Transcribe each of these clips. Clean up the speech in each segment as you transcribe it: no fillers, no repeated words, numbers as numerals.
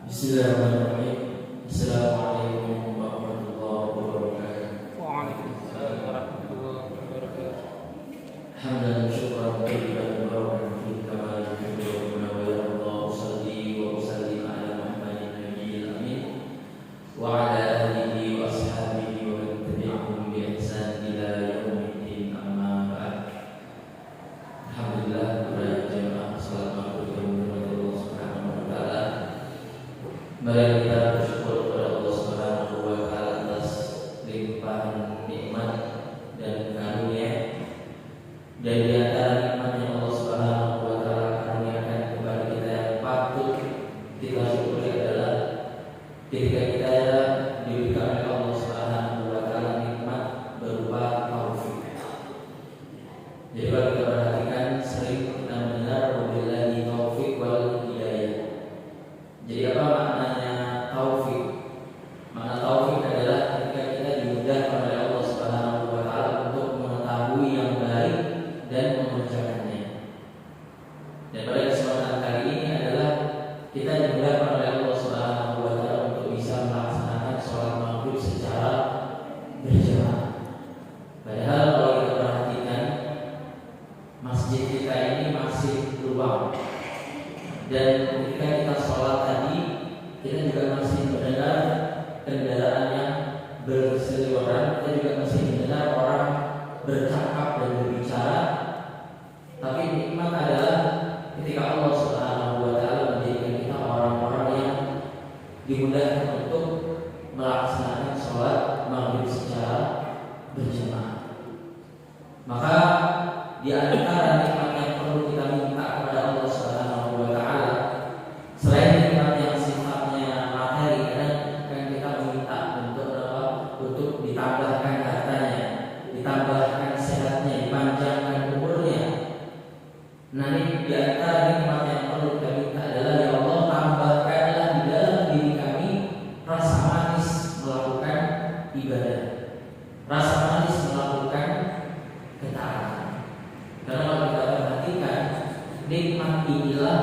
Bismillahirrahmanirrahim. Assalamualaikum warahmatullahi wabarakatuh. Waalaikumsalam warahmatullahi wabarakatuh. Hamdan wa syukran thayyiban mubarakan fihi kama yuhibbu rabbuna wa yarda. Usalli wa usallim ala Muhammadin nabiyil amin wa ala alihi wa ashabihi wa man tabi'ahum bi ihsan ila yaumiddin, amma ba'd. Alhamdulillah, para jemaah salat maghrib yang dirahmati Allah Subhanahu wa taala. Mari kita bersyukur kepada Allah Subhanahu wa taala atas limpahan nikmat dan karunia. Dan di antara nikmat yang Allah Subhanahu wa taala karuniakan kepada kita yang patut kita syukuri adalah ketika kita diberikan oleh Allah Subhanahu wa taala nikmat berupa taufik. Jadi kalau kita perhatikan, sering kita mendengar wabillahi taufik wal hidayah. Jadi apa maknanya taufik? Makna taufik adalah ketika kita dimudahkan oleh Allah Subhanahu wa taala untuk mengetahui yang baik dan mengerjakannya. Dan pada kesempatan kali ini adalah kita dimudahkan oleh Allah Subhanahu wa taala untuk bisa melaksanakan sholat maghrib secara berjamaah. Padahal kalau kita perhatikan, masjid kita ini masih luang. Dan ketika kita sholat tadi, kita juga masih mendengar kendaraan yang berseliweran, kita juga masih mendengar orang bercakap dan berbicara. Tapi nikmat adalah ketika Allah Subhanahu wa taala menjadikan kita orang-orang yang dimudahkan untuk melaksanakan sholat maghrib secara berjamaah. Maka di antara nikmat yang perlu kita minta kepada Allah Subhanahu wa taala, selain nikmat yang sifatnya materi, kadang kita meminta untuk apa? Untuk ditambahkan hartanya, ditambahkan sehatnya, dipanjangkan umurnya. Nah, ini di antara nikmat yang perlu kita minta adalah, ya Allah, tambahkanlah di dalam diri kami rasa manis melakukan ibadah, rasa manis melakukan ketaatan. Karena kalau kita perhatikan, nikmat inilah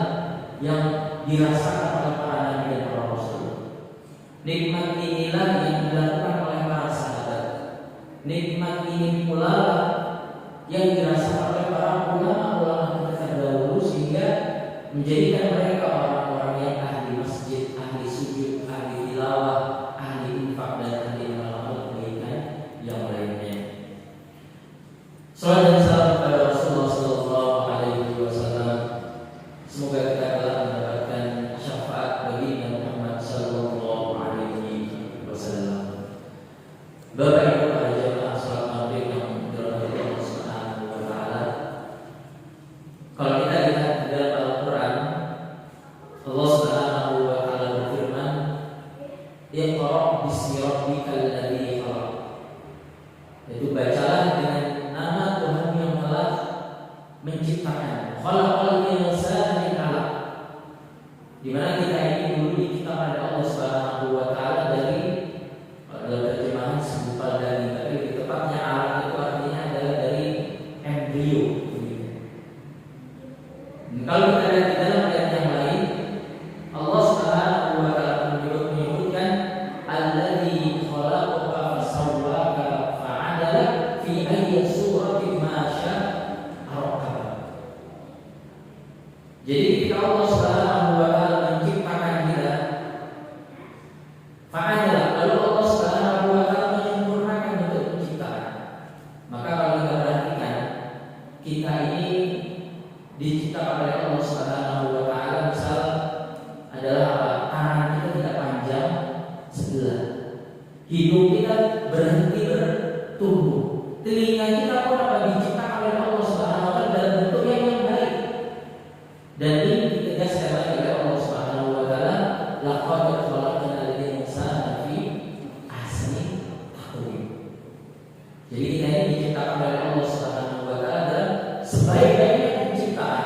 yang dirasakan oleh para nabi dan para rasul. Nikmat inilah yang dilakukan oleh para sahabat. Nikmat ini pula yang dirasakan oleh para ulama-ulama kita terdahulu, sehingga menjadikan mereka orang-orang yang ahli masjid, ahli sujud, ahli tilawah, ahli infak, dan ahli melakukan kebaikan yang lainnya. Salam dan salam kepada Rasulullah sallallahu alaihi wasallam. Semoga kita telah mendapatkan syafaat bagi Nabi Muhammad sallallahu alaihi wasallam. Bapak Ibu para jemaah salat maghrib yang dirahmati Allah Subhanahu wa taala. Kalau kita lihat di dalam Al-Qur'an, Allah Subhanahu wa taala berfirman, "Iqra bismi rabbikal ladzi khalaq." Itu bacalah dengan nama Tuhan yang telah menciptakan. Khalaqal insana min 'alaq. Di mana kita ini dulu diciptakan oleh Allah Subhanahu wa taala dari, dalam terjemahan segumpal daging, tapi di tepatnya 'alaq itu artinya adalah dari embrio. Kalau kita lihat di dalam ayat yang lain, Allah Subhanahu wa taala menyebutkan alladzi khalaqaka fasawwaka fa'adala fi ayyi suratin ma syaa rakaba. Jadi ketika Allah Subhanahu wa taala menciptakan kita, fa'adala, lalu Allah Subhanahu wa taala menyempurnakan bentuk penciptaan. Maka kalau kita perhatikan, kita ini diciptakan oleh Allah Subhanahu wa taala, misal adalah apa? Tangan kita tidak panjang sebelah, hidung kita berhenti bertumbuh, telinga kita pun apa diciptakan oleh Allah Subhanahu wa taala dalam bentuk yang baik. Dan ini ditegaskan lagi oleh Allah Subhanahu wa taala, laqad khalaqnal insana fi ahsani taqwim. Jadi kita ini diciptakan oleh Allah Subhanahu wa taala dalam sebaik-baiknya penciptaan.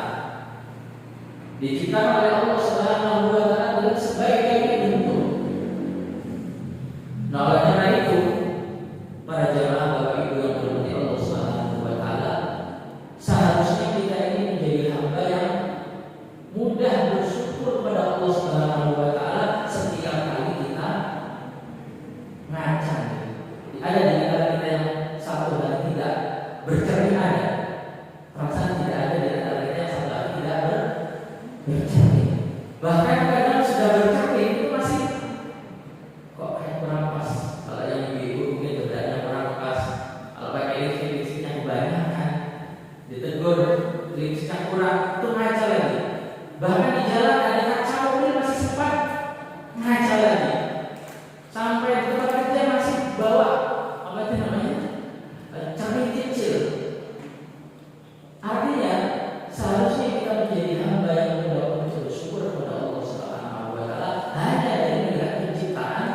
Diciptakan oleh Allah Subhanahu wa taala dalam sebaik-baiknya bentuk. Nah, oleh karena itu, para jemaah Bapak Ibu yang dirahmati Allah Subhanahu wa taala, seharusnya kita ini menjadi hamba yang mudah bersyukur kepada Allah Subhanahu wa taala bercermin. Bahkan kadang sudah bercermin itu masih kok kayak kurang pas. Kalau yang ibu-ibu mungkin bedanya kurang pas. Kalau pakai lipstiknya kebanyakan, ditegur lipstiknya kurang, itu ngaca lagi. Bahkan di jalan ada kaca mobil masih sempat ngaca lagi. Sampai di tempat kerja masih bawa apa itu namanya? Cermin kecil. Artinya seharusnya kita menjadi hamba yang mudah bersyukur kepada Allah Subhanahu wa taala hanya dari melihat penciptaan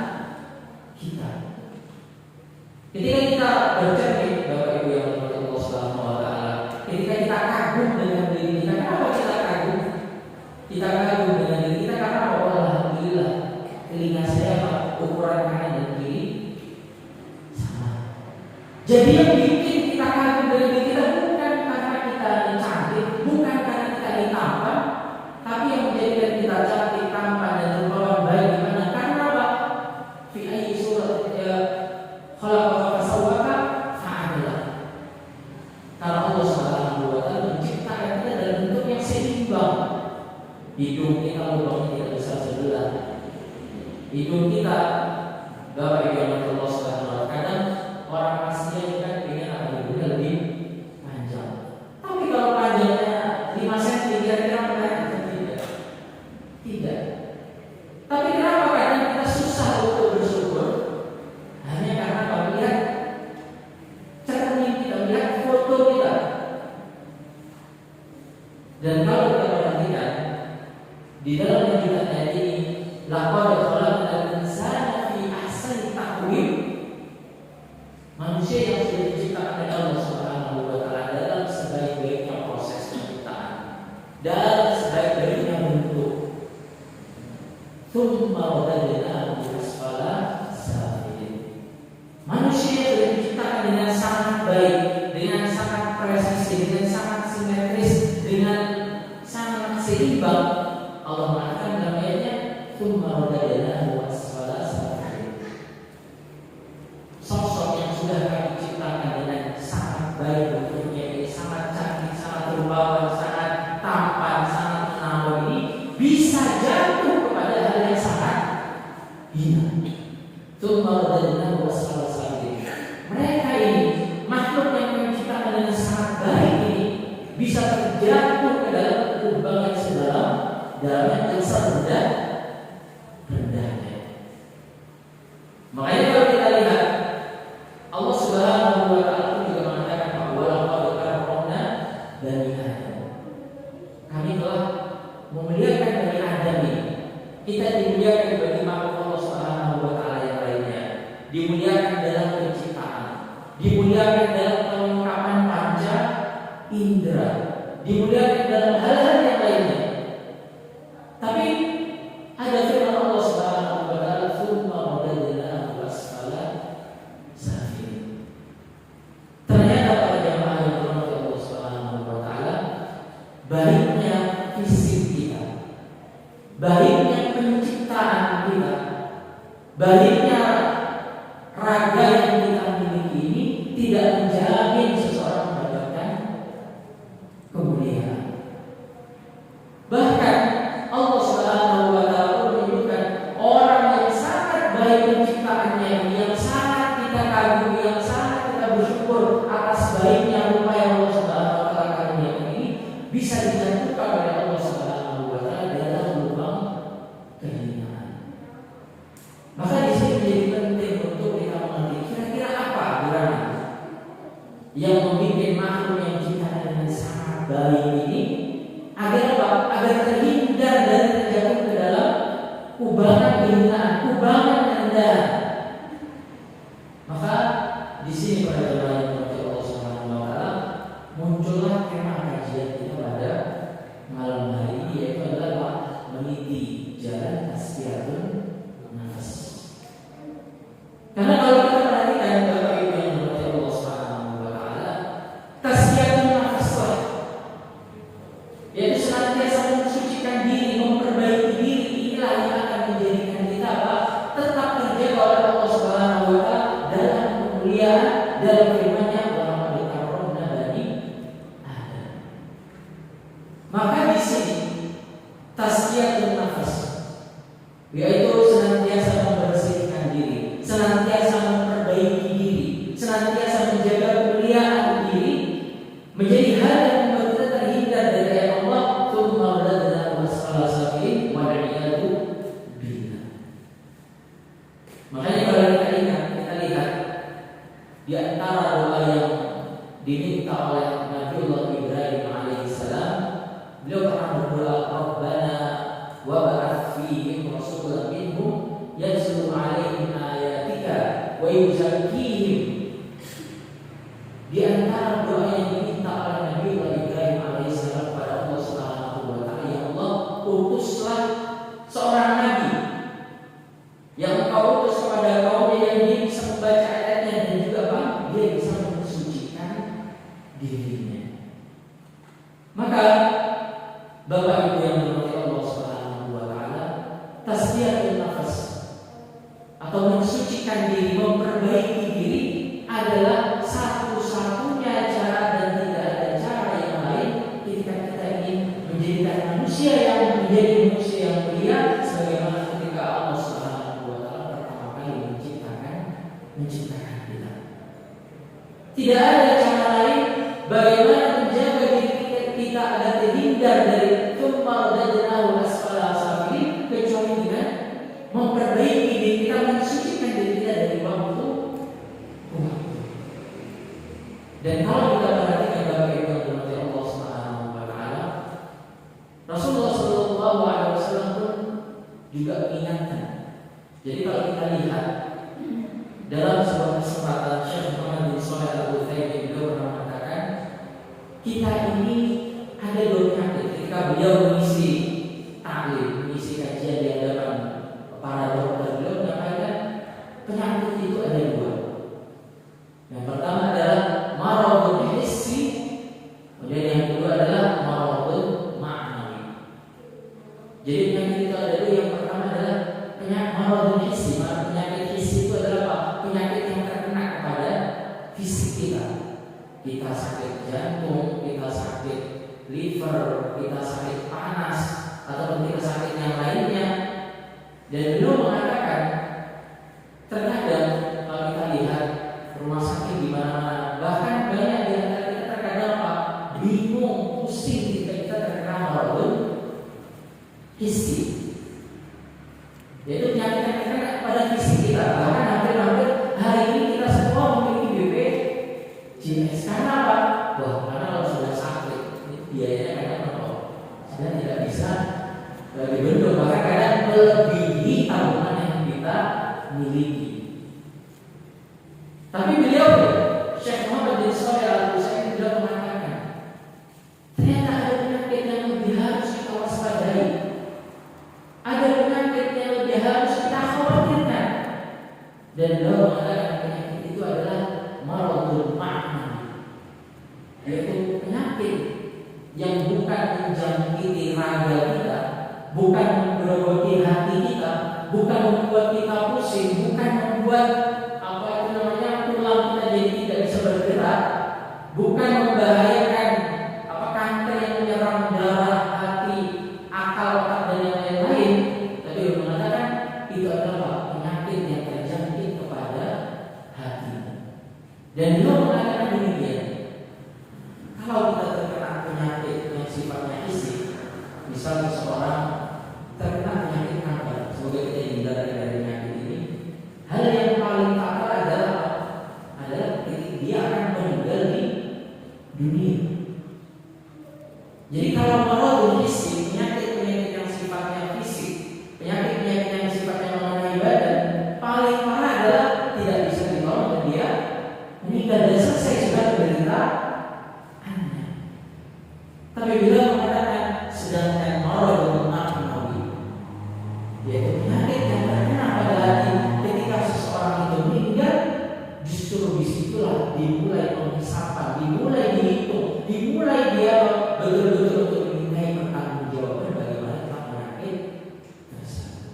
kita. Ketika kita bercermin, Bapak Ibu yang dirahmati Allah Subhanahu wa taala, ketika kita kagum dengan diri kita, kenapa kita kagum? Kita kagum dengan diri kita karena apa? Alhamdulillah, telinga saya ukuran kanan dan kiri sama. Jadi yang bikin kita kagum dengan diri kita bukan karena kita ini cantik, bukan karena kita ini tampan, tapi yang menjadikan kita cantik, tampan dan rupawan baik gimana? Karena apa? Fi ayyi surat khalaqaka fasawwaka fa'adala. Karena Allah Subhanahu wa taala menciptakan kita dalam bentuk yang seimbang. Hidung kita lubangnya tidak besar sebelah. Hidung kita, Bapak Ibu yang Allah Subhanahu wa taala, kadang orang aslinya kan ingin agar hidungnya lebih panjang. Tapi kalau panjangnya 5 cm kira-kira menarik tidak? Tidak. Tapi kenapa kadang kita susah untuk bersyukur? Hanya karena apa? Melihat cermin kita, melihat foto kita. Dan kalau kita perhatikan di dalam kehidupan ayat ini, laqad khalaqnal insana fi ahsani taqwim. Manusia yang sudah diciptakan oleh Allah Subhanahu wa taala dalam sebaik-baiknya proses penciptaan, dalam sebaik-baiknya bentuk. Tsumma radadnahu asfala safilin. Manusia sudah diciptakan dengan sangat baik, dengan sangat presisi, dengan sangat simetris, dengan sangat seimbang. Allah mengatakan dalam ayatnya, tsumma radadnahu asfala safilin. Sosok yang sudah kami ciptakan dengan sangat baik bentuknya ini, sangat cantik, sangat rupawan, sangat tampan, sangat menawan ini bisa jatuh kepada hal yang sangat hina. Tsumma radadnahu asfala safilin. Mereka ini, makhluk yang kami ciptakan dengan sangat baik ini, bisa terjatuh ke dalam lubang yang sedalam, dalamnya yang serendah rendahnya. Makanya kalau kita lihat Allah Subhanahu wa taala juga mengatakan bahwa laqad karramna Bani Adam. Kami telah memuliakan Bani Adam ini. Kita dimuliakan bagi makhluk Allah Subhanahu wa taala yang lainnya. Dimuliakan dalam penciptaan, dimuliakan dalam kelengkapan panca indera, dimuliakan dalam hal-hal yang lainnya. Tapi ada firman Allah Subhanahu wa taala, "Tsumma radadnahu asfala safilin." Ternyata para jamaah yang dirahmati Allah Subhanahu wa taala, baiknya fisik kita, baiknya penciptaan kita, baiknya raga yang kita miliki ini tidak menjamin seseorang mendapatkan kemuliaan. Bahkan Allah Subhanahu wa taala menyebutkan orang yang sangat baik penciptaannya, yang sangat kita kagumi, yang sangat kita bersyukur atas baiknya rupa yang Allah Subhanahu wa taala karuniakan ini, bisa dijatuhkan oleh Allah Subhanahu wa taala dalam lubang kehinaan. Maka di sini menjadi penting untuk kita mengerti kira-kira apa gerangan Tazkiyatun nafas, yaitu senantiasa membersihkan diri, senantiasa memperbaiki diri, senantiasa menjaga kemuliaan diri, menjadi hal yang membuat kita terhindar dari ayat Allah, tsumma radadnahu asfala safilin wal 'iyadu billah. Makanya kalau kita ingat, kita lihat di antara doa yang diminta oleh Nabiullah Ibrahim alaihissalam, beliau pernah berdoa, Rabbana wa ba'ath fihim rasulan minhum yatlu 'alaihim ayatika wa yuzakkihim. Di antara doa yang diminta oleh Nabiullah Ibrahim alaihissalam kepada Allah Subhanahu wa taala, ya Allah, utuslah seorang nabi yang Engkau utus kepada kaumnya yang dia bisa membaca ayatnya dan juga apa? Dia bisa mensucikan dirinya. Maka Bapak Ibu yang dirahmati Allah Subhanahu wa taala, tazkiyatun nafas atau mensucikan diri, memperbaiki diri adalah satu-satunya cara dan tidak ada cara yang lain ketika kita ingin menjadikan manusia yang menjadi manusia yang mulia sebagaimana ketika Allah Subhanahu wa taala pertama kali menciptakan kita. Tidak ada cara lain bagaimana menjaga diri kita agar terhindar dari tsumma radadnahu asfala safilin kecuali dengan memperbaiki diri kita, mensucikan diri kita dari waktu. Dan kalau kita perhatikan Bapak Ibu yang dirahmati Allah Subhanahu wa taala, Rasulullah sallallahu alaihi wasallam pun juga mengingatkan. Jadi kalau kita lihat dalam sebuah kesempatan Syekh Muhammad bin Shalih Al-Utsaimin beliau pernah mengatakan, kita ini ada dua penyakit ketika beliau mengisi taklim, mengisi kajian di hadapan para dokter. Beliau menyampaikan penyakit itu ada dua. Yang pertama adalah maradun hissi, kemudian yang kedua adalah maradun ma'nawi. Jadi penyakit itu ada dua. Yang pertama adalah penyakit maradun hissi. Penyakit hissi itu adalah apa? Penyakit yang terkena kepada fisik kita. Kita sakit jantung, kita sakit liver, kita sakit panas, atau kita sakit yang lainnya. Dan beliau mengatakan, terkadang kalau kita lihat rumah sakit di mana-mana, bahkan banyak di antara kita terkadang apa? Bingung, pusing ketika kita terkena maradun hissi. Yaitu penyakit yang terkena pada fisik kita. Bahkan hampir-hampir hari ini kita semua memiliki BPJS. Karena apa? Wah, karena kalau sudah sakit, biayanya kadang sudah tidak bisa dibendung, bahkan kadang melebihi tabungan yang kita miliki. Tapi beliau, Syekh Muhammad bin Shalih Al-Utsaimin sudah mengatakan, ternyata ada penyakit yang lebih harus kita waspadai, ada penyakit yang lebih harus kita khawatirkan. Dan beliau mengatakan penyakit itu adalah maradun ma'nawi, yaitu penyakit yang bukan menjangkiti raga kita, bukan menggerogoti hati kita, bukan membuat kita pusing, bukan membuat tulang kita jadi tidak bisa bergerak, bukan membahayakan kanker yang menyerang darah, hati, akal, otak dan yang lain-lain. Tapi dia mengatakan itu adalah penyakit yang terjangkit kepada hati. Dan dia mengatakan demikian, kalau kita terkena penyakit yang sifatnya fisik, misal seseorang terkena penyakit kanker, semoga kita hindari dari penyakit ini, hal yang paling fatal adalah dia akan meninggal di dunia. Jadi kalau maradun hissi, penyakit-penyakit yang sifatnya fisik, penyakit-penyakit yang sifatnya mengenai badan, paling parah adalah tidak bisa ditolong dan dia meninggal dan selesai sudah penderitaannya. Tapi bila mengatakan sedangkan maradun ma'nawi, yaitu penyakit yang terkena pada hati, ketika seseorang itu meninggal, justru disitulah dimulai penghisapan, dimulai dihitung, dimulai dia betul-betul untuk dimintai pertanggungjawaban bagaimana tentang penyakit tersebut.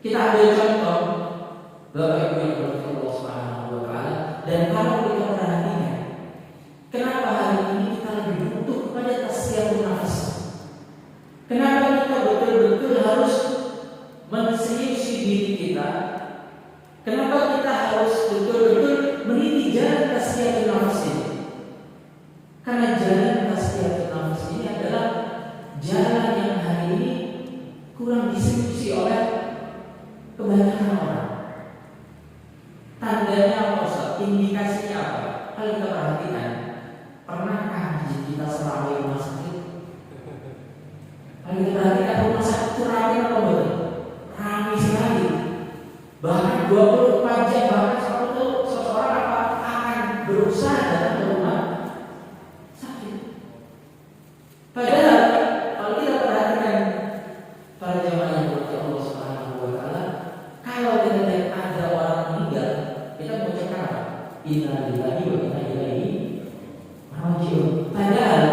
Kita ambil contoh Bapak Ibu yang dirahmati Allah Subhanahu wa taala, dan kalau kita perhatikan, kenapa hari ini kita lebih butuh kepada tazkiyatun nafas? menseriusi diri kita. Kenapa kita harus betul-betul meniti jalan tasfiyatun nafs ini? Karena jalan tasfiyatun nafs ini adalah jalan yang hari ini kurang diseriusi oleh kebanyakan orang. Tandanya apa Ustaz? Indikasinya apa? Kalau kita perhatikan, pernahkah kita selama rumah sakit? Kalau kita perhatikan rumah sakit itu ramai apa betul? Ramai sekali. Bahkan 24 jam, bahkan seseorang akan berusaha datang ke rumah sakit. Padahal kalau kita perhatikan para jamaah yang berkata Allah Subhanahu wa Ta'ala, kalau kita lihat ada orang meninggal, kita mengucapkan apa? Inna lillahi wa inna ilaihi raji'un. Padahal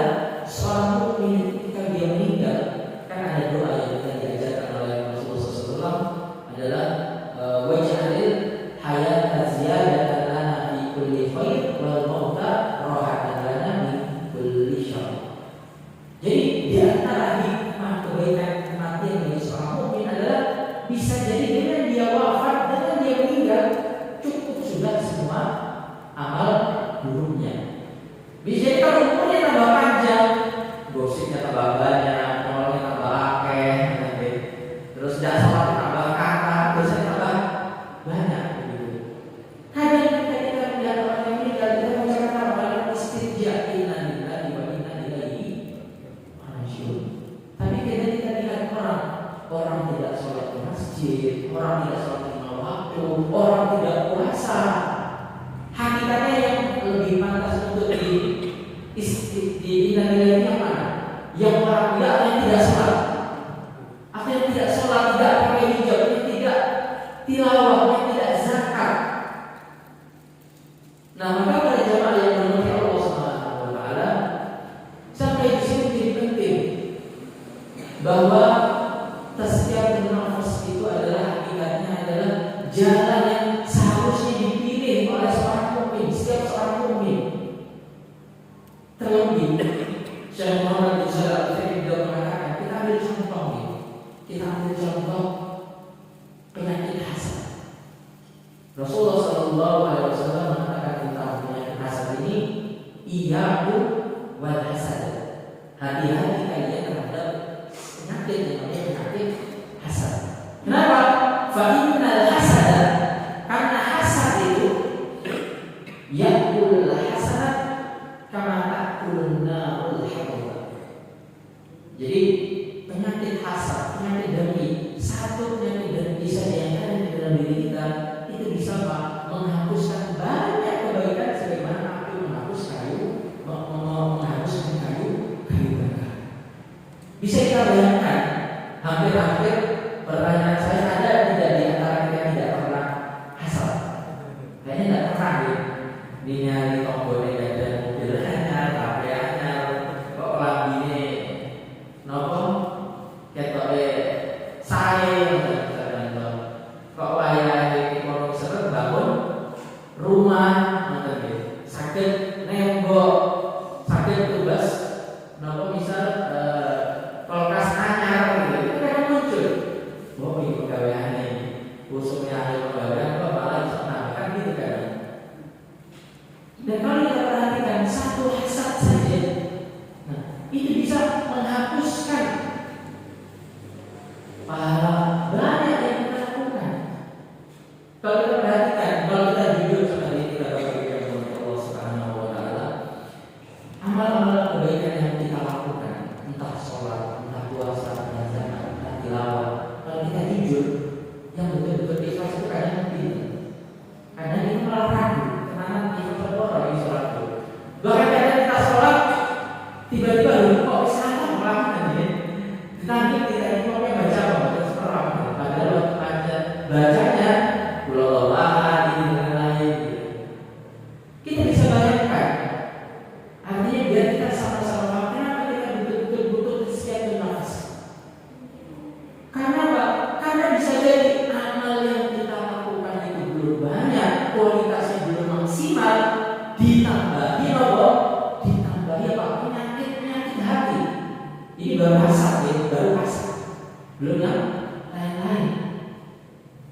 seorang mukmin ketika dia meninggal, kan ada doa yang kita diajarkan oleh Rasulullah SAW adalah waj'alil hayata ziyadatan lana fi kulli khair wal mauta rahatan lana min kulli syarr. Jadi di antara hikmah kebaikan kematian bagi seorang mukmin adalah bisa jadi dengan dia wafat, dengan dia meninggal cukup sudah semua amal buruknya. Bisa jadi kalau umurnya tambah panjang, gosipnya tambah banyak, nolongnya tambah akeh, terus dasarnya tambah kata, dosanya tambah banyak begitu. Kadang kita melihat orang yang meninggal, kita mengucapkan apa? Istirja inna lillahi wa inna ilaihi raji'un. Tapi kita lihat orang tidak sholat di masjid, orang tidak sholat lima waktu, orang tidak puasa. Hakikatnya yang lebih pantas untuk dinilai yang mana? Yang orang yang tidak sholat, atau yang tidak sholat, tidak pakai hijab, yang tidak tilawah, yang tidak zakat. Nah, maka para jamaah yang dirahmati Allah Subhanahu wa Ta'ala, sampai di sini menjadi penting bahwa tasfiyatun nafs itu adalah hakikatnya adalah jalan yang seharusnya dipilih oleh seorang mukmin, setiap seorang mukmin. Terlebih Syekh Muhammad bin Shalih Al-Utsaimin mengatakan, kita ambil contoh ini. Kita ambil contoh penyakit hasad. Rasulullah SAW mengatakan tentang penyakit hasad ini, iyyaku wal hasad. Hati-hati kalian terhadap penyakit yang namanya penyakit hasad. Kenapa? Fa innal hasad, karena hasad itu yakul hasad kama ta'kulun narul hawa. Jadi penyakit hasad, penyakit dengki, satu penyakit dengki saja yang ada di dalam diri kita itu bisa menghapuskan banyak kebaikan sebagaimana api menghapuskan kayu bakar. Bisa kita bayangkan, hampir-hampir pertanyaan saya ada tidak di antara kita yang tidak pernah hasad? Kayaknya tidak pernah ya. Dinyari tombolnya gak ada, mobil anyar, HP anyar, kok lambine nopo ketoke sae, kok wayahe ekonomi seret bangun rumah, sakit nembok, sakit tugas, nopo misal kulkas anyar gitu, itu kan muncul. Oh ini pegawaian ini, usungnya ahli pegawaian kok malah bisa menambahkan gitu kan. Dan kalau kita perhatikan satu hasad saja, nah, itu bisa menghapuskan pahala banyak yang kita lakukan. Kalau kita perhatikan, kalau kita jujur sama diri kita bagi Allah Subhanahu wa Ta'ala, amal-amal kebaikan yang kita lakukan, entah sholat, entah puasa, entah zakat, entah tilawah, kalau kita jujur, yang betul-betul ikhlas itu kadang tidak. Kadang itu malah ragu, karena kita berdoa di sholat itu. Bahkan kadang kita sholat, tiba-tiba kok salah melakukan ini. Ditanya kita ini kok baca apa? Seperti padahal waktu bacanya Pulau Ahad ini dan lain. Kita bisa bayangkan. Artinya biar kita sama-sama, kenapa kita betul-betul butuh tasfiyatun nafs? Karena apa? Karena bisa jadi amal yang kita lakukan itu belum banyak, kualitasnya belum maksimal, ditambahi apa? Ditambahi apa? Penyakit hati. Ini baru hasad ya, baru hasad. Belum yang lain-lain.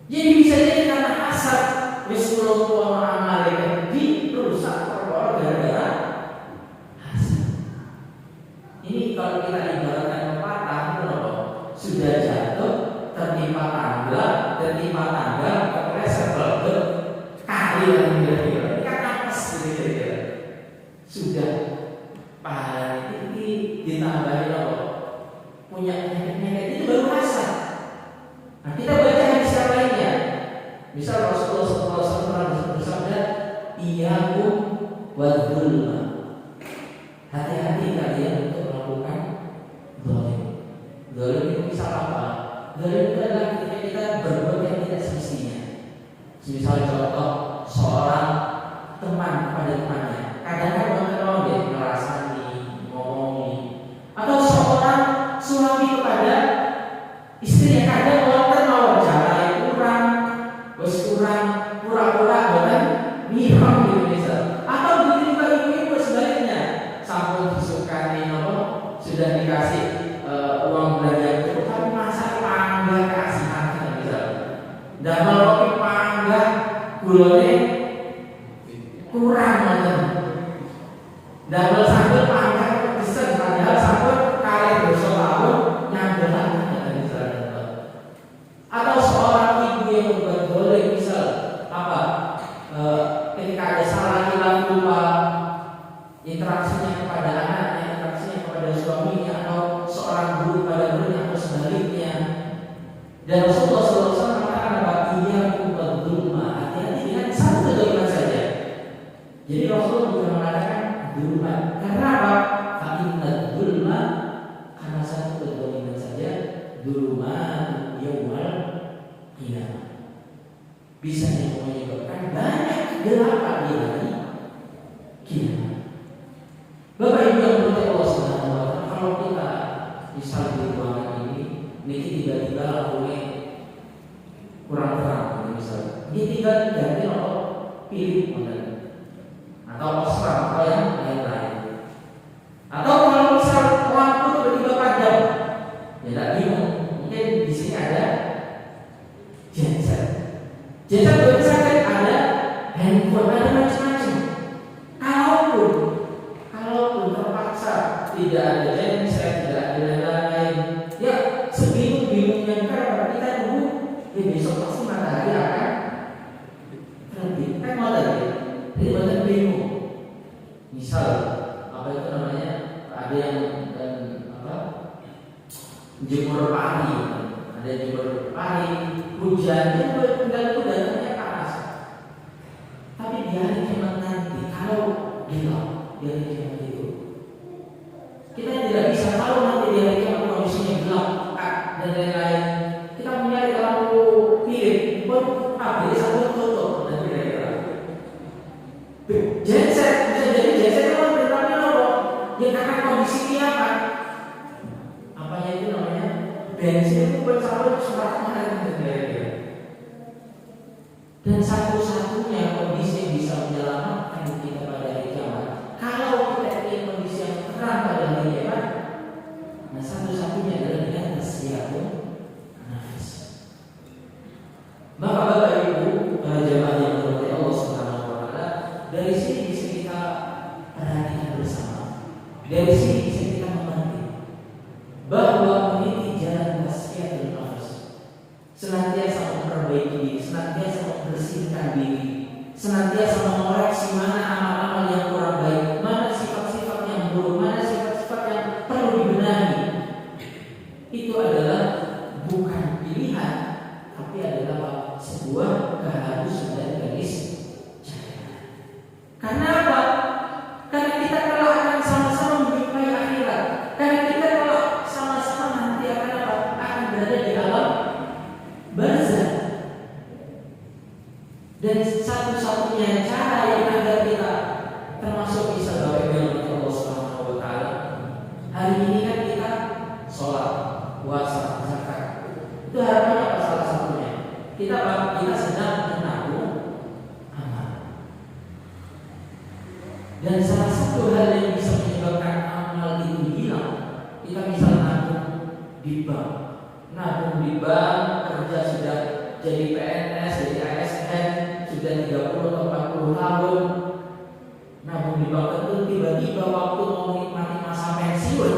Jadi bisa jadi karena hasad wis kula tuwa amale dirusak perkara gara-gara hasad. Ini kalau kita ibaratkan pepatah itu loh, sudah jatuh tertimpa tangga, kepleset belum kali yang kira-kira. Ini kan apes kira-kira. Sudah pahala ini ditambahin loh, punya penyakit itu baru hasad. Nah, kita baca hadis yang lainnya. Misal Rasulullah SAW bersabda, "Iyyakum wadzulma." Hati-hati kalian untuk melakukan zalim. Zalim itu misal apa? Zalim itu adalah ketika kita berbuat yang tidak semestinya. Misal contoh seorang teman kepada temannya, kadang-kadang dia ngerasani, ngomongi, atau seorang suami kepada istrinya kadang mau jalan kurang, pura-pura bukan mirang gitu misal. Atau begitu juga ibu-ibu sebaliknya, sampun disukani sudah dikasih uang belanja cukup, tapi masa panggah kasih anak misal. Damel kopi panggah gulone kurang banget. Damel sambel panggah pesen padahal sambel kali dosa tahun nyambel lagi misal. Atau seorang ibu yang berbuat boleh misal apa? Ketika ada salah hilang lupa interaksinya kepada anaknya, interaksinya kepada suaminya, atau seorang guru pada muridnya atau sebaliknya. Dan Rasulullah SAW mengatakan bahwa iyyakum wadzulma, hati-hati dengan satu kezaliman saja. Jadi Rasulullah bukan mengatakan dzulma. Karena apa? Fa inna dzulma, karena satu kezaliman saja, dzulma yaumal qiyamah. Bisa menyebabkan banyak kegelapan di hari kiamat. Bapak Ibu yang berkata Allah Subhanahu wa Ta'ala, kalau kita misal di ruangan ini tiba-tiba lampunya kurang terang, misal, ini tinggal diganti pilih model atau osram atau yang lain-lain. Atau kalau misal lampu tiba-tiba padam, ya tak bingung. Mungkin di sini ada genset. Genset bisa kan ada handphone, ada macam-macam. Kalaupun terpaksa tidak ada genset, tidak ada lain-lain, ya sebingung-bingungnya karena kita tunggu, ya besok pasti matahari akan terbit. Kan mau tadi, jadi banyak bingung. Misal apa itu namanya? Ada yang jemur pari, ada jemur pari, hujan itu datangnya panas. Tapi di hari kiamat nanti, kalau gelap di hari kiamat itu, kita tidak bisa tahu nanti di hari kiamat kondisinya gelap dan lain-lain. Kita mencari lampu pilih pun habis satu tutup dan kira-kira. Genset bisa jadi genset itu kan berarti ya karena kondisi kiamat. Apanya itu namanya? Bensin itu bersama semuanya dan satu-satunya kondisi yang bisa menyelamatkan kita pada hari kiamat, kalau kita ingin kondisi yang terang pada hari kiamat, nah satu-satunya adalah dengan tasyahud nafas. Bapak-bapak Ibu, para jemaah yang dirahmati Allah Subhanahu wa Ta'ala, dari sini bisa kita perhatikan bersama. Dari sini bisa kita mengerti bahwa meniti jalan tasyahud nafas, senantiasa memperbaiki diri, senantiasa membersihkan diri, senantiasa mengoreksi mana amal-amal yang kurang baik, mana sifat-sifat yang buruk, mana sifat-sifat yang perlu dibenahi. Itu adalah bukan pilihan, tapi adalah sebuah keharusan dan garis jaya. Karena apa? Karena kita telah akan sama-sama menjumpai akhirat. Karena kita telah sama-sama nanti akan apa? Akan berada di alam barzakh. Dan satu-satunya cara yang agar kita termasuk bisa bawa dengan Allah Subhanahu wa Ta'ala, hari ini kan kita sholat, puasa, zakat. Itu harapannya apa salah satunya? Kita sedang menabung amal. Dan salah satu hal yang bisa menyebabkan amal itu hilang, kita bisa nabung di bank, kerja sudah jadi PNS, jadi ASN sudah 30 atau 40 tahun. Namun di bawah itu tiba-tiba waktu mau menikmati masa pensiun,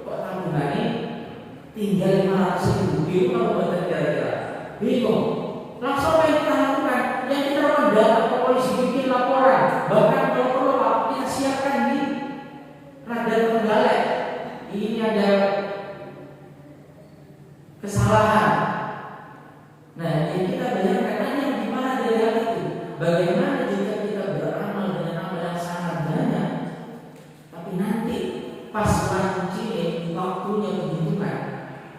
kok tabungannya tinggal 500.000. Bingung apa buatan kira-kira? Bingung. Langsung apa yang kita lakukan? Yang kita lakukan ke polisi, bikin laporan. Bahkan kalau perlu kita siapkan di Radar Trenggalek. Ini ada kesalahan. Nah, yang kita bayangkan hanya gimana dari hal itu. Bagaimana jika kita beramal dengan amal yang sangat banyak, tapi nanti pas waktunya penghitungan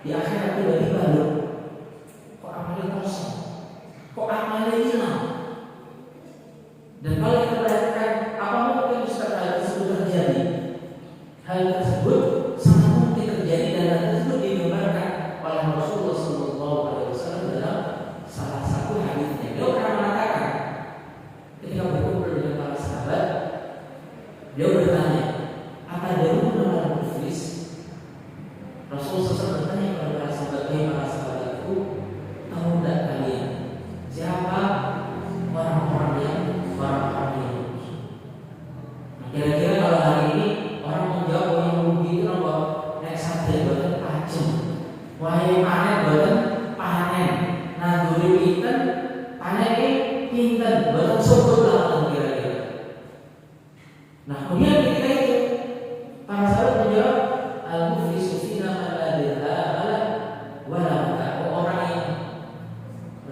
di akhirat tiba-tiba loh, kok amalnya kosong, kok amalnya hilang. Dan kalau kita perhatikan, apa mungkin hal tersebut terjadi? Hal tersebut sangat mungkin terjadi dan hal tersebut digambarkan oleh Rasulullah SAW dalam salah satu hadisnya. Beliau pernah mengatakan ketika berkumpul dengan para sahabat, beliau bertanya, apa dahulu nama muflis? Rasulullah SAW bertanya kepada para sahabat, para sahabatku, tahu tidak kalian siapa orang-orang yang kira-kira kalau hari ini orang menjawab yang rugi itu apa? Nek sadar boten pajem, wae panen boten panen, nanduri pinten, panene pinten, boten syukur lah kira-kira. Nah, kemudian ketika itu para sahabat menjawab, al-muflisu fina man la dirham wa la mata'. Orang yang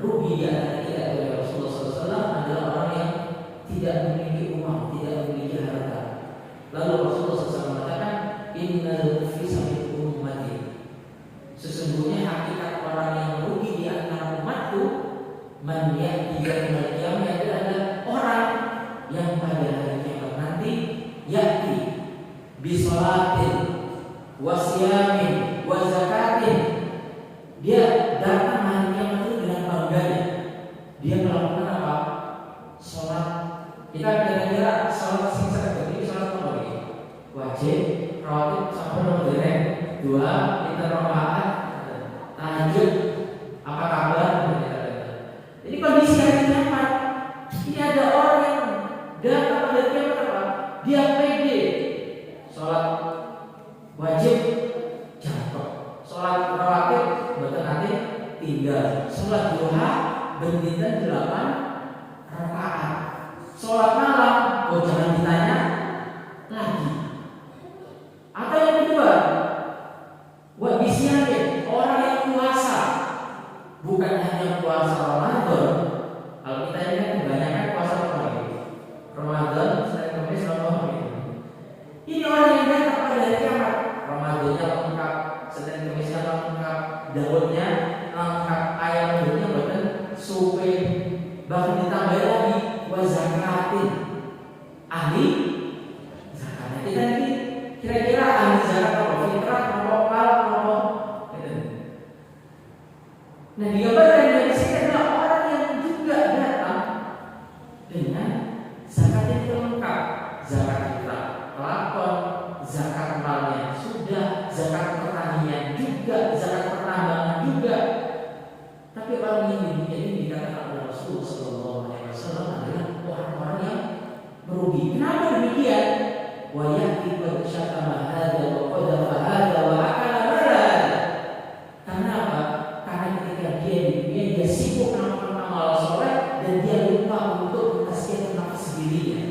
rugi di antara kita oleh Rasulullah SAW adalah orang yang tidak memiliki uang, tidak memiliki harta. Lalu Rasulullah SAW mengatakan, innal muflisa min ummati. Sesungguhnya hakikat orang yang rugi di antara umatku, man ya'ti yaumil qiyamah, adalah orang yang pada hari kiamat nanti ya'ti bi sholatin wa siyamin wa zakatin. Dia datang hari kiamat itu dengan bangganya. Dia melakukan apa? Sholat. Kita kira-kira sholat singkat ini sholat apa ini? Wajib, rawatib, sampai nomor dereng, 2, kita rokaat, tahajud, apa kabar? Ini kondisi hari kiamat. Ini ada orang yang datang pada kiamat apa? Dia pede. Sholat wajib jatuh, sholat rawatib betul nanti tinggal, sholat duha bendina 8 rakaat. Sholat malam, jangan ditanya lagi. Atau yang kedua, buat bisiannya orang yang puasa, bukan hanya puasa Ramadan. Kalau kita ini kan kebanyakan puasa Ramadan, selain Kamis Ramadan. Ini orang yang datang pada hari kiamat, Ramadannya lengkap, Senin Kamisnya lengkap, Daudnya lengkap, ayam-ayamnya bahkan supe, bahkan ditambah lagi wazakatin, ahli zakatnya. Kita ini kira-kira ahli zakat apa? Fitrah, lokal, apa? Nah, digambarkan dari sini adalah orang yang juga datang dengan zakat yang lengkap, zakat fitrah, lakon, zakat malnya sudah, zakat pertanian juga, zakat pertambangan juga. Tapi orang yang ini dikatakan oleh Rasulullah SAW adalah orang-orang yang merugi. Kenapa demikian? Wa ya'ti qad syatama hadza wa qadhafa hadza wa akala mala. Karena apa? Karena ketika dia di dunia dia sibuk melakukan amal soleh dan dia lupa untuk mentasbihkan nafas dirinya,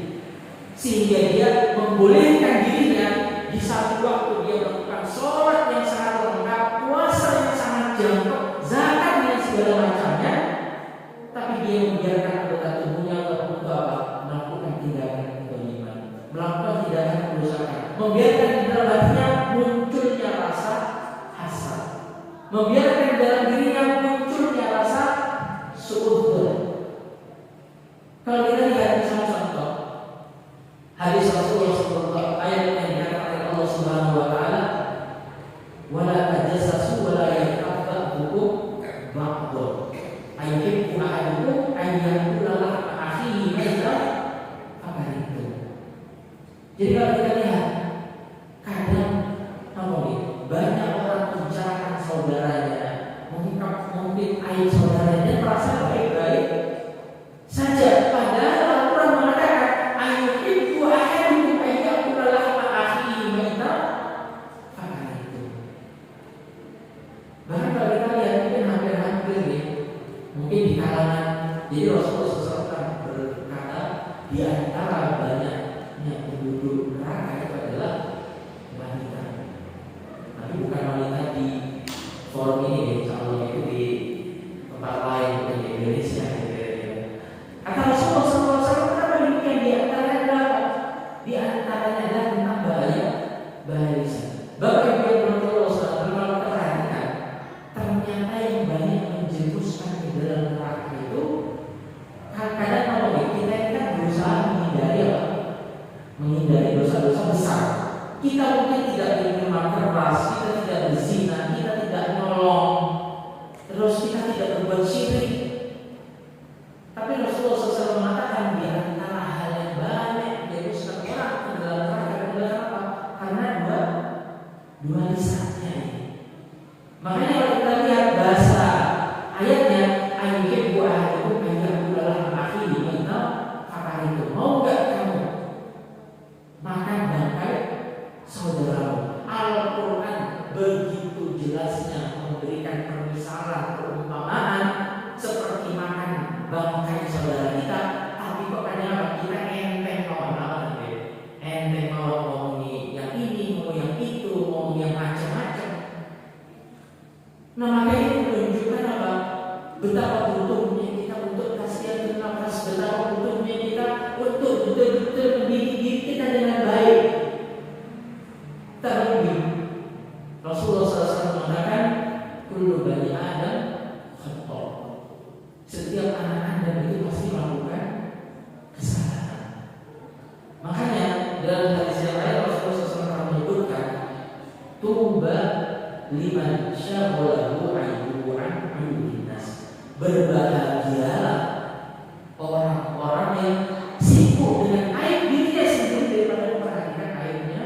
sehingga dia membolehkan dirinya di satu waktu dia melakukan sholat yang sangat lengkap, puasa yang sangat jangkau, zakat dan segala macamnya, tapi dia membiarkan anggota tubuhnya untuk apa? Melakukan tindakan kebaliman, melakukan tindakan kerusakan, membiarkan di dalam hatinya munculnya rasa hasad, membiarkan di dalam dirinya munculnya rasa suudzon. Kalau kita lihat misalnya contoh hadis Rasulullah SAW, ayat yang dikatakan oleh Allah Subhanahu Wa Taala, wala tajassasu wala yaghtab bukum ba'dun ayyuhibbu ahadukum an ya'kula lahma akhihi maita fakaritum. Jadi kalau kita lihat kadang banyak orang membicarakan saudaranya, mengungkap aib saudaranya dan merasa mungkin di kalangan, jadi Rasulullah SAW berkata di antara banyaknya penduduk neraka itu adalah wanita. Tapi bukan wanita di forum ini, insya Allah itu di tempat lain, bukan di Indonesia. Kata Rasulullah SAW, kenapa demikian? Di antaranya adalah tentang bahaya lisan. Bahkan Rasulullah SAW kalau perhatikan, ternyata yang banyak menjerumuskan ke dalam neraka itu kadang-kadang kalau kita kan berusaha menghindari dosa-dosa besar. Kita mungkin tidak minum keras, kita tidak berzina, kita tidak nolong, terus kita tidak berbuat syirik. Tapi Rasulullah SAW mengatakan di antara hal yang banyak menjerumuskan orang ke dalam neraka adalah apa? Karena dua lisannya. Makanya kalau kita lihat bahasa ayatnya, ayat buah itu ayat adalah akhir mengenal kata itu. Mau nggak kamu makan bangkai saudaramu? Al-Quran begitu jelasnya memberikan permisalan, perumpamaan seperti makan bangkai saudara kita. Tapi kok kadang kita enteng kawan-kawan, enteng mau ngomong yang ini, mau yang itu, mau yang macam-macam. Nah makanya itu menunjukkan apa? Betapa butuhnya kita untuk kasihan dan nafas, betapa butuhnya kita untuk betul-betul mendidik diri kita dengan baik. Terlebih Rasulullah SAW mengatakan, kullu bani Adam khata'. Setiap anak Adam itu pasti melakukan kesalahan. Makanya dalam hadis yang lain Rasulullah SAW menyebutkan, tuba liman syaghalahu ayuhu an ayuhinnas. Berbahagialah orang-orang yang sibuk dengan aib dirinya sendiri daripada memperhatikan aibnya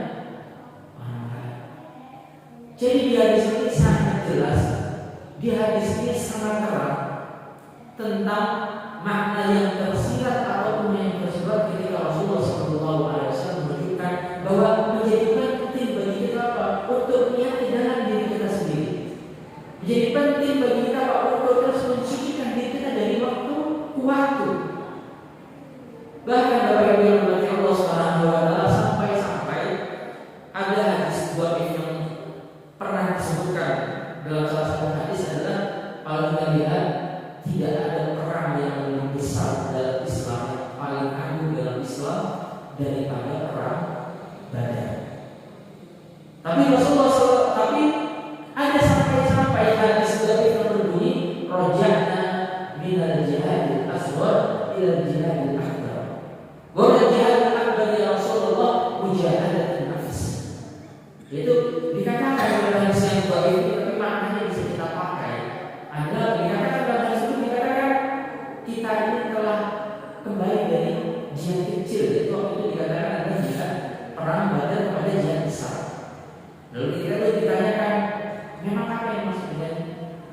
orang lain. Jadi di hadis ini sangat jelas, di hadis ini sangat terang tentang makna yang tersirat ataupun yang tersirat ketika Rasulullah SAW menunjukkan bahwa menjadi penting bagi kita apa? Untuk niat di dalam diri kita sendiri. Menjadi penting bagi kita apa? Untuk terus mensucikan diri kita dari waktu ke waktu. Bahkan Bapak Ibu yang berarti Allah SWT sampai ada hadis buat yang pernah disebutkan dalam salah satu hadis adalah kalau kita lihat tidak ada perang yang lebih besar dalam Islam, yang paling agung dalam Islam daripada perang Badar. Tapi Rasulullah SAW, tapi ada sampai hadis dari yang berbunyi roja'na minal jihadil aswar ila jihadil akbar. Wa jihadil akbar ya Rasulullah mujahadatun nafs. Itu dikatakan dalam hadis yang baik itu, tapi maknanya bisa kita pakai. Adalah dikatakan dalam hadis itu, dikatakan kita ini telah kembali dari jihad kecil. Itu waktu itu dikatakan adalah jihad perang Badar kepada jihad besar. Lalu kita ditanyakan, memang apa yang maksud dengan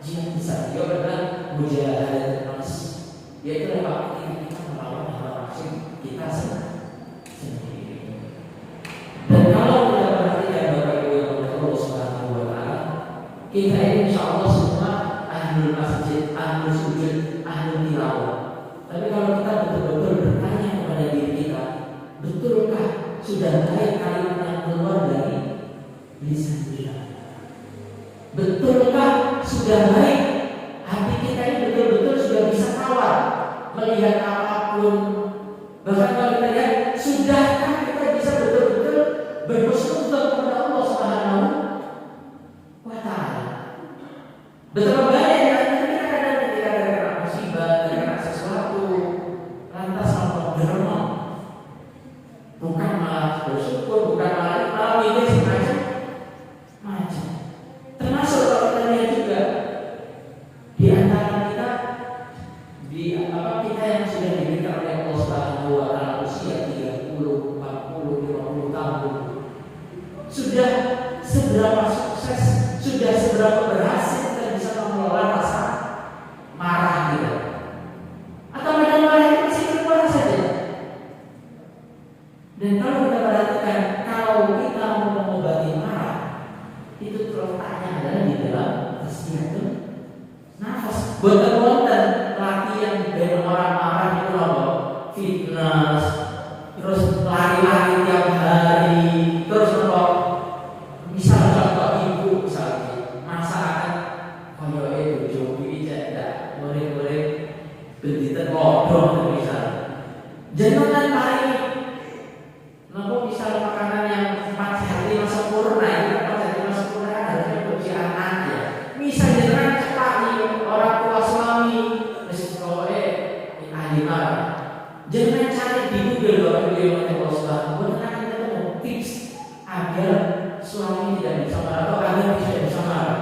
jihad besar? Dia adalah mujahadatun nafs, yaitu apa? Kita melawan hawa nafsu kita sendiri. Dan kalau kita perhatikan Bapak Ibu yang Allah Subhanahu wa Ta'ala, kita ini insya Allah semua ahlul masjid, ahlul sujud, ahlul tilawah. Tapi kalau kita betul-betul bertanya kepada diri kita, betulkah sudah baik kalimat yang keluar dari lisan kita? Betulkah sudah baik hati kita ini betul-betul sudah bisa tawar melihat apapun? Bahkan kalau kita lihat, sudahkah kita bisa betul-betul berhusnuzon kepada Allah Subhanahu wa Ta'ala? Betapa banyak yang kita kadang ketika ada musibah, ada sesuatu, lantas malah beremang, bukan malah bersyukur, bukan malah milih macam-macam. Termasuk kalau kita lihat juga di antara kita, kita yang sudah diberikan oleh Allah Subhanahu wa Ta'ala usia 30, 40, 50 tahun, sudah seberapa sukses, sudah seberapa berhasil kita bisa mengelola rasa marah kita? Atau marah itu masih keluar saja? Dan kalau kita perhatikan, kalau kita mau mengobati marah, itu terletaknya adalah di dalam tasbihun nafas. Boten-boten fitness, terus lari-lari tiap hari, terus apa? Misal contoh ibu misalnya masakan koyo itu jogi tidak murid-murid bendita kodong misalnya. Jangan paling nopo misal makanan yang 4 sehat 5 sempurna itu 4 sehat 5 sempurna kan harusnya untuk si anak ya. Misal jangan cepat orang tua suami mesti kowe alimah. Jangan cari di Google Bapak Ibu yang mati Allah. Benar akan ketemu tips agar suami tidak bisa marah atau agar tidak bisa marah.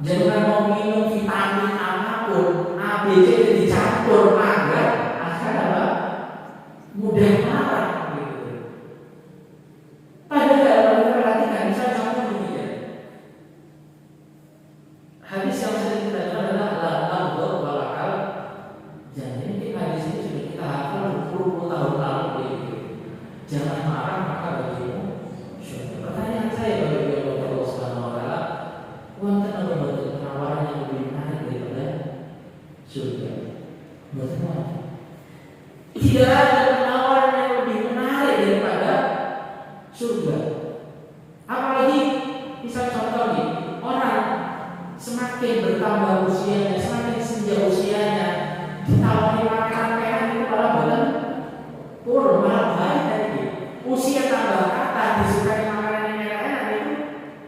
Jangan mau minum vitamin apapun A, B, C dicampur agar apa? Mudah marah gitu. Padahal kalau kita perhatikan misalnya contoh begini. Hadis yang sering kita dengar adalah la taghdab wal akal. Jadi ini hadis ini sudah kita hafal 20 tahun lalu begitu. Jangan marah maka bagimu syurga. Pertanyaan saya bagi Allah Subhanahu wa taala, wonten apa bentuk penawaran yang lebih menarik daripada surga? Betul. Tidak ada penawaran yang lebih menarik daripada surga. Apalagi misal contoh nih, orang semakin bertambah usianya, semakin senja usianya, ditawari makanan enak itu malah badan turun, malah bahaya lagi. Usia tambah kata disukai makanan yang enak-enak itu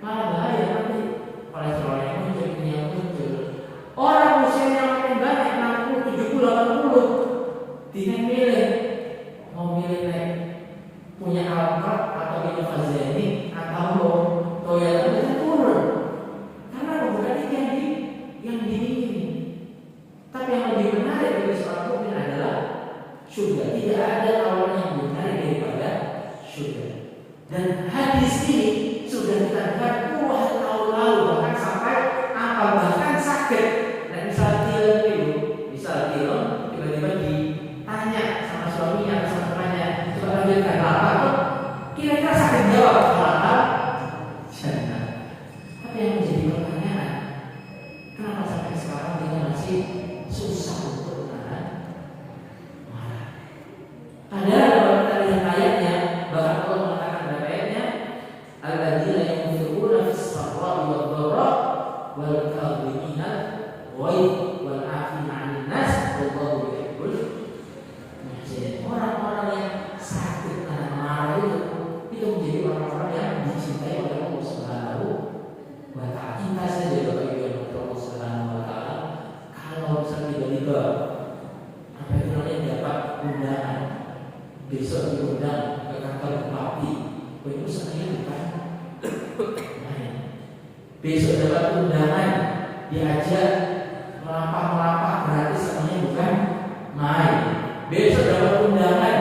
malah bahaya nanti kolesterol yang muncul, ini yang muncul. Orang usianya makin banyak 60, 70, 80 dia milih mau milih punya Alphard atau Innovazenik atau Toyota bisa turun karena bukan itu yang diingini. Tapi yang lebih menarik bagi seorang mukmin adalah surga. Tidak ada tawaran yang lebih menarik daripada surga. Dan hadis ini sudah kita dengar puluhan tahun lalu, bahkan sampai apa bahkan sakit. Nah misal film tiba-tiba ditanya sama suaminya atau sama temannya, coba lanjutkan apa tuh? Kira-kira sakit jawab apa? Jangan. Tapi yang menjadi pertanyaan, kenapa sampai sekarang kita masih susah untuk menahan marah? Padahal kalau kita lihat ayatnya, bahkan Allah mengatakan dalam ayatnya, alladzina yunfiquna fis-sarra'i wad-dharra wal kadhimina al-ghaidh wal 'afina 'anil nas wallahu yuhibbul muhsinin. Orang-orang yang sakit nahan marah itu menjadi orang-orang yang dicintai oleh Allah Subhanahu wa ta'ala. Kita saja Bapak Ibu yang Allah Subhanahu wa ta'ala, kalau misalnya tiba-tiba apa itu namanya dapat undangan besok diundang ke kantor bupati, itu senangnya bukan main. Besok dapat undangan diajak melampah gratis, senangnya bukan main. Besok dapat undangan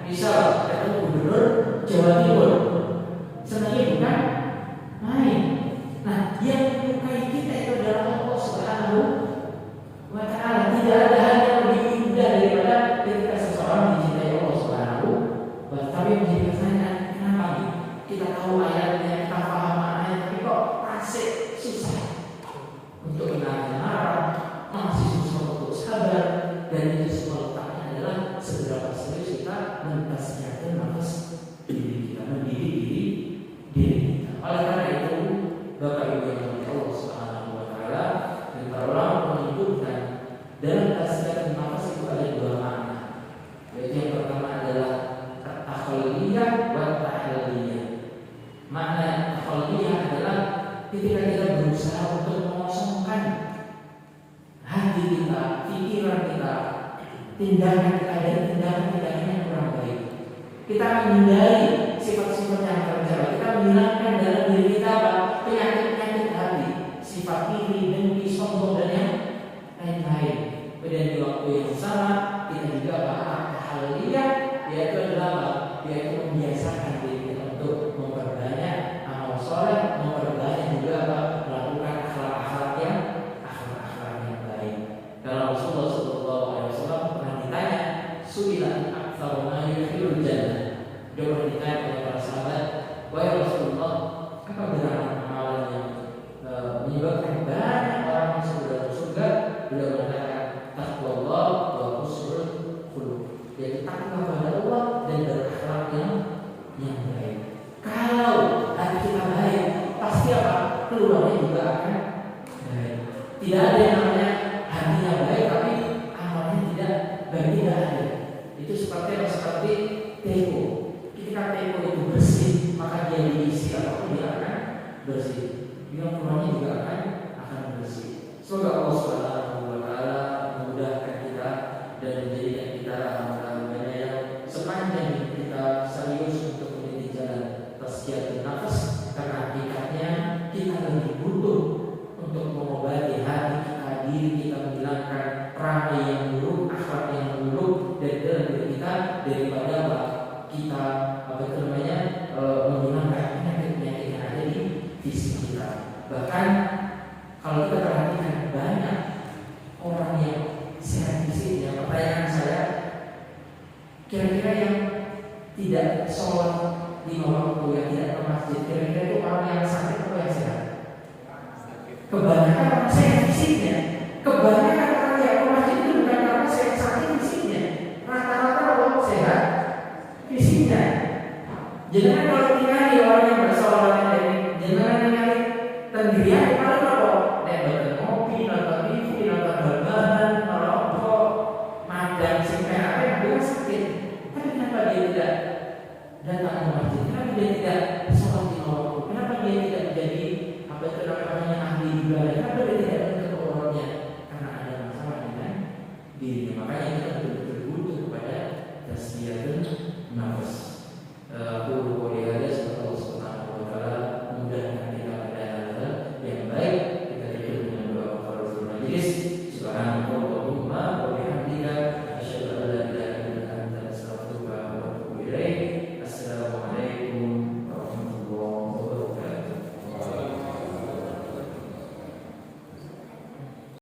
misal ketemu gubernur Jawa Timur, senangnya bukan main. Nah, yang menyukai kita itu adalah Allah Subhanahu wa ta'ala. Tidak ada hal yang lebih indah daripada ketika seseorang dicintai Allah Subhanahu wa ta'ala. Tapi menjadi pertanyaan, kenapa nih? Kita tahu ayatnya, kita paham maknanya, tapi kok asik susah untuk menahan marah, masih susah untuk sabar, dan itu semua letaknya adalah seberapa serius kita mentasyakan nafas diri kita, mendidik diri kita. Oleh karena itu, Bapak Ibu yang dimuliakan Allah Subhanahu wa ta'ala, dan para ulama menyebutkan dalam tasyakan nafas itu ada dua makna. Yaitu yang pertama adalah takhalliyah wa tahliyah. Makna takhalliyah adalah ketika kita berusaha untuk mengosongkan hati kita, pikiran kita, tindakan kita dari tindakan-tindakan yang kurang baik. Kita menghindari sifat-sifat yang tercela. Kita menghilangkan dalam diri kita penyakit-penyakit hati, sifat iri, dengki, sombong dan yang lain-lain. Dan di waktu yang sama kita juga tahliyah, yaitu adalah yaitu membiasakan diri kita untuk memperbanyak amal soleh, memperbanyak juga melakukan akhlak-akhlak yang baik. Kalau Rasulullah SAW pernah ditanya, su'ilat aktsar ma yudkhilul jannah. Dia pernah ditanya oleh para sahabat, wahai Rasulullah, apa gerangan amalan yang menyebabkan banyak dan tidak ada. Itu seperti teko. Ketika teko itu bersih, maka dia diisi apapun dia akan bersih. Yang kurangnya juga akan bersih. Semoga Allah Subhanahu wa taala memudahkan kita dan menjadikan kita hamba-hambanya yang sepanjang kita serius untuk meniti jalan tazkiyatun nafs, karena hakikatnya kita lebih butuh untuk mengobati hati kita, diri kita, menghilangkan perangai yang buruk, akhlak yang buruk dari dalam diri kita, daripada kita menghilangkan penyakit-penyakit yang ada di fisik kita. Bahkan kalau kita perhatikan banyak orang yang sehat fisiknya, pertanyaan saya, kira-kira yang tidak sholat 5 waktu, yang tidak ke masjid, kira-kira itu orang yang sakit atau yang sehat? Kebanyakan orang sehat fisiknya,